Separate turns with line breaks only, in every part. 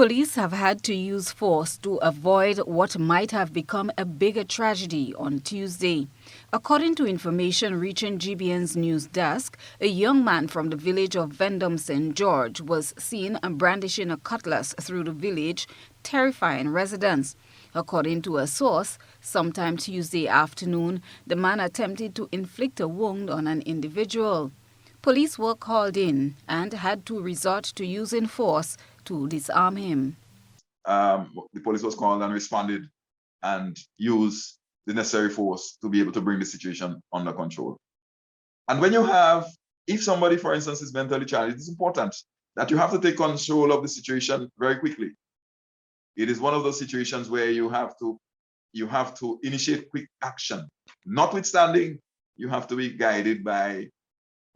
Police have had to use force to avoid what might have become a bigger tragedy on Tuesday. According to information reaching GBN's news desk, a young man from the village of Vendom St. George was seen brandishing a cutlass through the village, terrifying residents. According to a source, sometime Tuesday afternoon, the man attempted to inflict a wound on an individual. Police were called in and had to resort to using force to disarm him.
The police was called and responded and used the necessary force to be able to bring the situation under control. And when you have, if somebody, for instance, is mentally challenged, it's important that you have to take control of the situation very quickly. It is one of those situations where you have to initiate quick action. Notwithstanding, you have to be guided by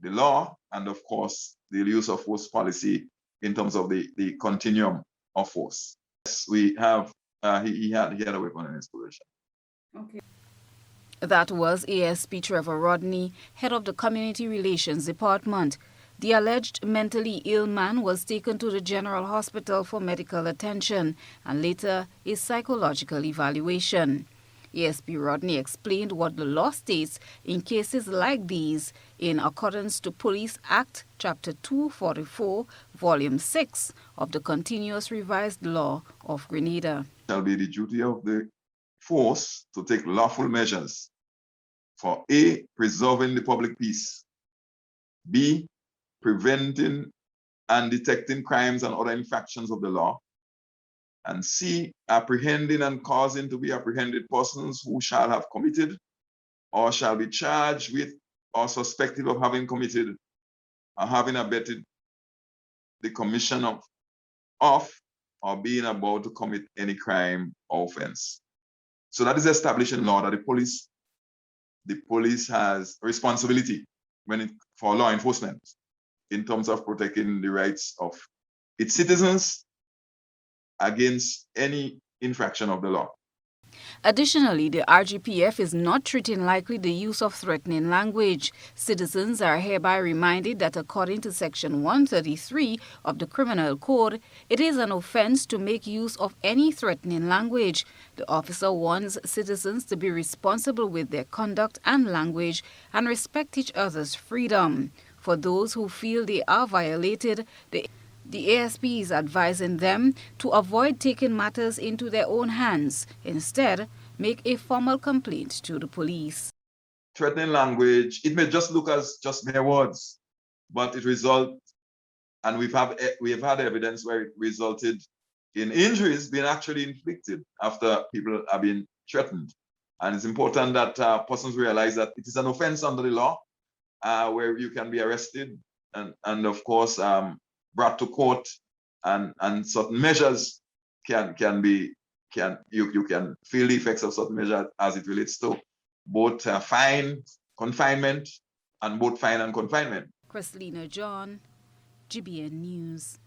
the law and, of course, the use of force policy in terms of the continuum of force. Yes, we have, he had a weapon in his possession.
Okay. That was ASP Trevor Rodney, head of the Community Relations Department. The alleged mentally ill man was taken to the General Hospital for medical attention and later a psychological evaluation. ASP Rodney explained what the law states in cases like these in accordance to Police Act Chapter 244, Volume 6 of the Continuous Revised Law of Grenada.
It shall be the duty of the force to take lawful measures for A, preserving the public peace, B, preventing and detecting crimes and other infractions of the law, and C, apprehending and causing to be apprehended persons who shall have committed or shall be charged with or suspected of having committed or having abetted the commission of or being about to commit any crime or offense. So that is established in law that the police has responsibility for law enforcement in terms of protecting the rights of its citizens against any infraction of the law.
Additionally, the RGPF is not treating lightly the use of threatening language. Citizens are hereby reminded that according to Section 133 of the Criminal Code, it is an offense to make use of any threatening language. The officer warns citizens to be responsible with their conduct and language and respect each other's freedom. For those who feel they are violated, the ASP is advising them to avoid taking matters into their own hands. Instead, make a formal complaint to the police.
Threatening language, it may just look as just mere words, but it results, and we have had evidence where it resulted in injuries being actually inflicted after people have been threatened. And it's important that persons realize that it is an offense under the law, where you can be arrested and of course, brought to court, and certain measures you can feel the effects of certain measures as it relates to both fine, confinement, and both fine and confinement.
Christina John, GBN News.